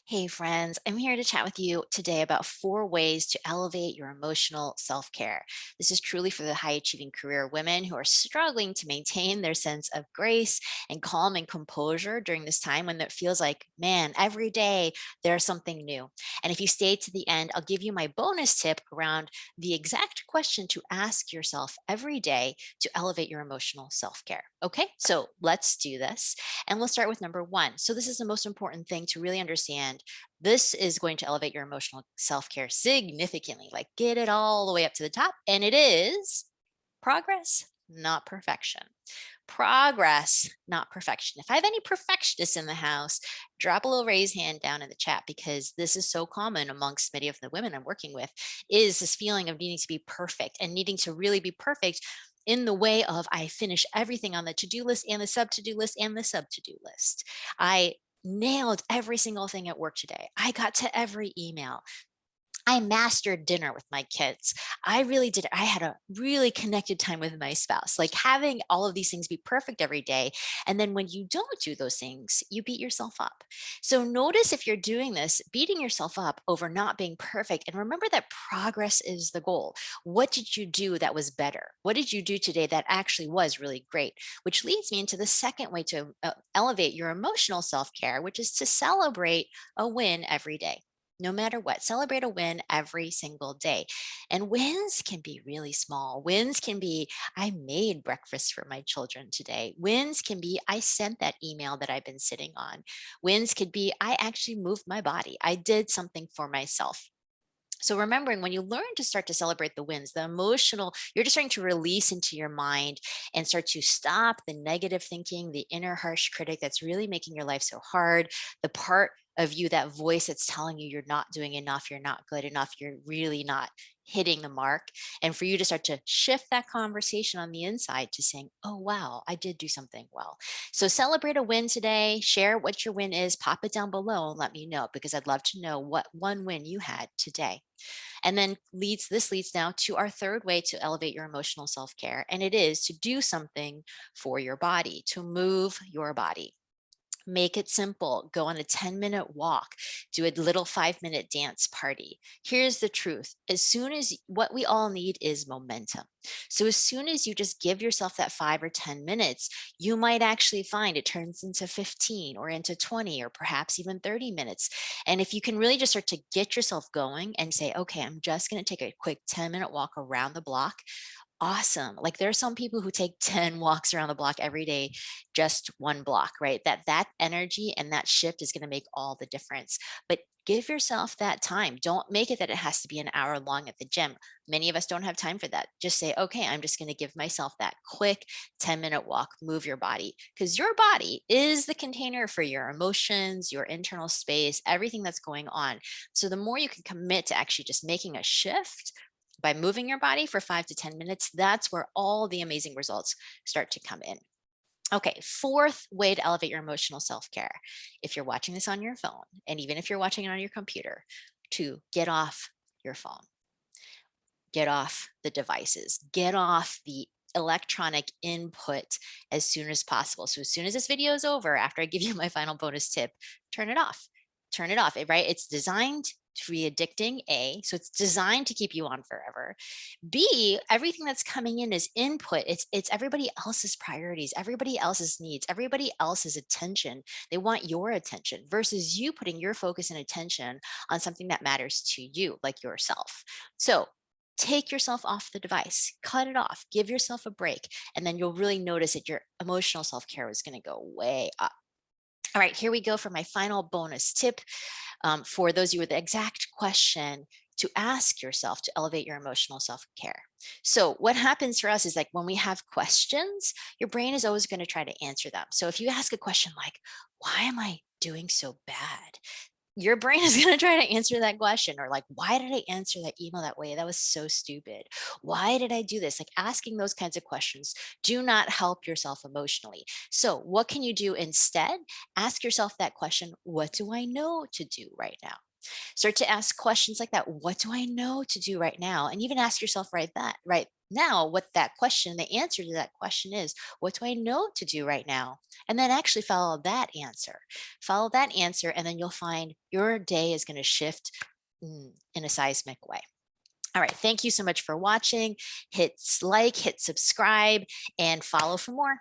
Hey, friends, I'm here to chat with you today about 4 ways to elevate your emotional self care. This is truly for the high achieving career women who are struggling to maintain their sense of grace and calm and composure during this time when it feels like, man, every day there's something new. And if you stay to the end, I'll give you my bonus tip around the exact question to ask yourself every day to elevate your emotional self care. Okay, so let's do this. And we'll start with number one. So, this is the most important thing to really understand. This is going to elevate your emotional self care significantly, like get it all the way up to the top. And it is progress, not perfection. Progress, not perfection. If I have any perfectionists in the house, drop a little raise hand down in the chat because this is so common amongst many of the women I'm working with is this feeling of needing to be perfect and needing to really be perfect in the way of I finish everything on the to-do list and the sub to-do list and the sub to-do list. I nailed every single thing at work today. I got to every email. I mastered dinner with my kids. I really did. I had a really connected time with my spouse. Like having all of these things be perfect every day. And then when you don't do those things, you beat yourself up. So notice if you're doing this, beating yourself up over not being perfect. And remember that progress is the goal. What did you do that was better? What did you do today that actually was really great? Which leads me into the second way to elevate your emotional self care, which is to celebrate a win every day. No matter what, celebrate a win every single day. And wins can be really small. Wins can be, I made breakfast for my children today. Wins can be, I sent that email that I've been sitting on. Wins could be, I actually moved my body. I did something for myself. So remembering when you learn to start to celebrate the wins, the emotional, you're just starting to release into your mind and start to stop the negative thinking, the inner harsh critic that's really making your life so hard, the part of you, that voice that's telling you you're not doing enough, you're not good enough, you're really not hitting the mark. And for you to start to shift that conversation on the inside to saying, oh, wow, I did do something well. So celebrate a win today, share what your win is, pop it down below and let me know because I'd love to know what one win you had today. And then leads now to our third way to elevate your emotional self-care, and it is to do something for your body, to move your body. Make it simple. Go on a 10-minute walk. Do a little 5-minute dance party. Here's the truth. As soon as what we all need is momentum. So, as soon as you just give yourself that 5 or 10 minutes, you might actually find it turns into 15 or into 20 or perhaps even 30 minutes. And if you can really just start to get yourself going and say, okay, I'm just going to take a quick 10-minute walk around the block. Awesome. Like there are some people who take 10 walks around the block every day, just one block, right? That energy and that shift is going to make all the difference. But give yourself that time. Don't make it that it has to be an hour long at the gym. Many of us don't have time for that. Just say, okay, I'm just going to give myself that quick 10-minute walk, move your body, because your body is the container for your emotions, your internal space, everything that's going on. So the more you can commit to actually just making a shift, by moving your body for 5 to 10 minutes, that's where all the amazing results start to come in. Okay, fourth way to elevate your emotional self care. If you're watching this on your phone, and even if you're watching it on your computer, to get off your phone, get off the devices, get off the electronic input as soon as possible. So, as soon as this video is over, after I give you my final bonus tip, turn it off. Turn it off, right? It's designed to be addicting, A. So it's designed to keep you on forever. B, everything that's coming in is input. It's everybody else's priorities, everybody else's needs, everybody else's attention. They want your attention versus you putting your focus and attention on something that matters to you, like yourself. So take yourself off the device, cut it off, give yourself a break, and then you'll really notice that your emotional self-care is going to go way up. All right, here we go for my final bonus tip for those of you with the exact question to ask yourself to elevate your emotional self care. So, what happens for us is like when we have questions, your brain is always going to try to answer them. So, if you ask a question like, why am I doing so bad? Your brain is going to try to answer that question or like, why did I answer that email that way? That was so stupid. Why did I do this? Like asking those kinds of questions do not help yourself emotionally. So, what can you do instead? Ask yourself that question, what do I know to do right now? Start to ask questions like that. What do I know to do right now? And even ask yourself right now what that question, the answer to that question is. What do I know to do right now? And then actually follow that answer. Follow that answer, and then you'll find your day is going to shift in a seismic way. All right. Thank you so much for watching. Hit like, hit subscribe, and follow for more.